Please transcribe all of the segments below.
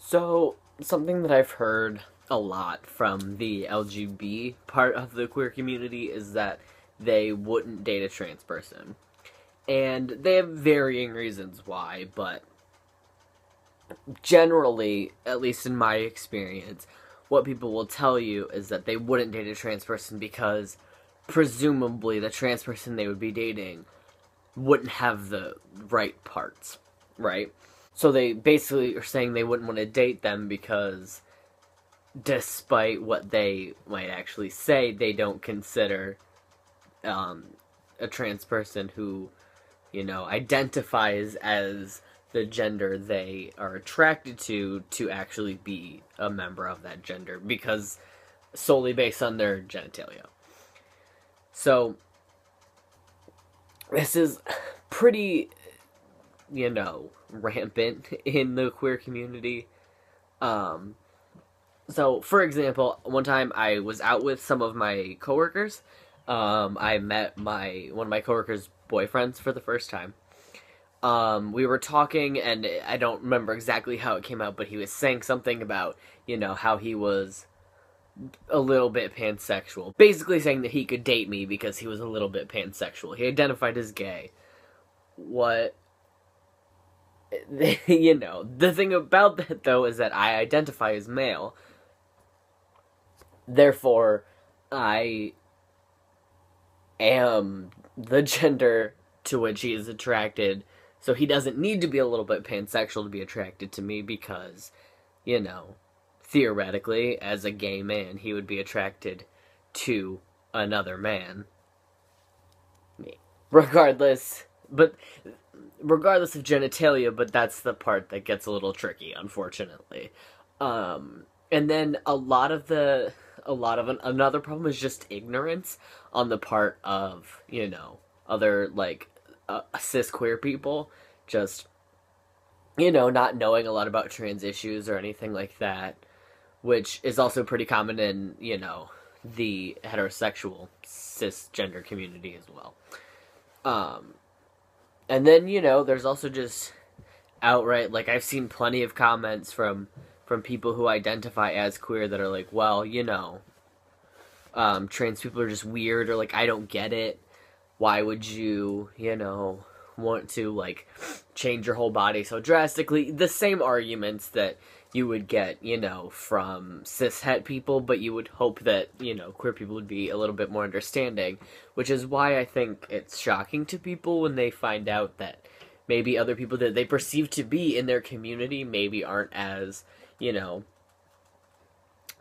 So, something that I've heard a lot from the LGB part of the queer community is that they wouldn't date a trans person. And they have varying reasons why, but generally, at least in my experience, what people will tell you is that they wouldn't date a trans person because presumably the trans person they would be dating wouldn't have the right parts, right? So they basically are saying they wouldn't want to date them because despite what they might actually say, they don't consider a trans person who, identifies as the gender they are attracted to actually be a member of that gender because solely based on their genitalia. So this is pretty, rampant in the queer community. So, for example, one time I was out with some of my coworkers. I met one of my coworkers' boyfriends for the first time. We were talking, and I don't remember exactly how it came out, but he was saying something about, how he was a little bit pansexual. Basically saying that he could date me because he was a little bit pansexual. He identified as gay. What... the thing about that, though, is that I identify as male. Therefore, I am the gender to which he is attracted, so he doesn't need to be a little bit pansexual to be attracted to me because, theoretically, as a gay man, he would be attracted to another man. Regardless of genitalia, but that's the part that gets a little tricky, unfortunately. And then another problem is just ignorance on the part of, other, cis queer people. Just, not knowing a lot about trans issues or anything like that, which is also pretty common in, the heterosexual cisgender community as well. And then, there's also just outright, I've seen plenty of comments from people who identify as queer that are like, well, trans people are just weird, or, I don't get it. Why would you, want to, change your whole body so drastically? The same arguments that you would get, from cis-het people, but you would hope that, queer people would be a little bit more understanding, which is why I think it's shocking to people when they find out that maybe other people that they perceive to be in their community maybe aren't as,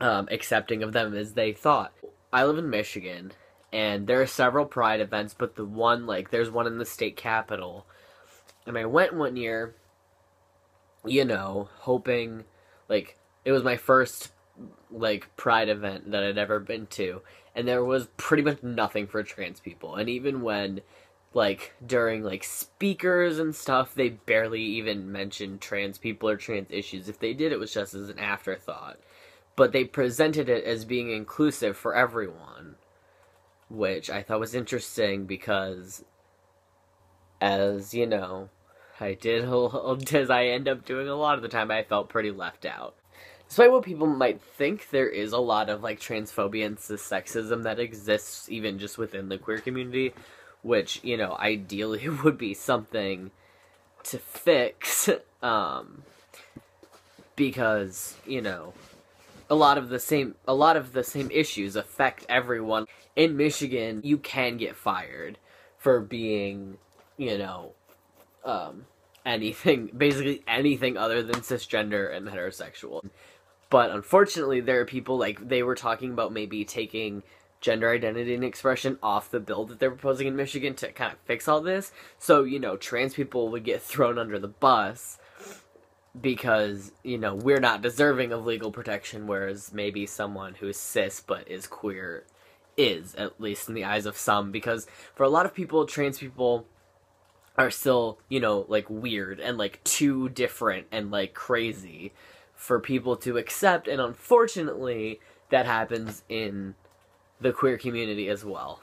accepting of them as they thought. I live in Michigan, and there are several pride events, but there's one in the state capitol, and I went one year, hoping, it was my first, pride event that I'd ever been to, and there was pretty much nothing for trans people, and even when, during, speakers and stuff, they barely even mentioned trans people or trans issues. If they did, it was just as an afterthought. But they presented it as being inclusive for everyone, which I thought was interesting because, as I end up doing a lot of the time, I felt pretty left out. Despite what people might think, there is a lot of, transphobia and cissexism that exists even just within the queer community, which, ideally would be something to fix, because, a lot of the same issues affect everyone. In Michigan, you can get fired for being, basically anything other than cisgender and heterosexual. But unfortunately, there are people, they were talking about maybe taking gender identity and expression off the bill that they're proposing in Michigan to kind of fix all this. So, trans people would get thrown under the bus because, we're not deserving of legal protection, whereas maybe someone who is cis but is queer is, at least in the eyes of some, because for a lot of people, trans people are still, weird and, too different and, crazy for people to accept, and unfortunately, that happens in the queer community as well.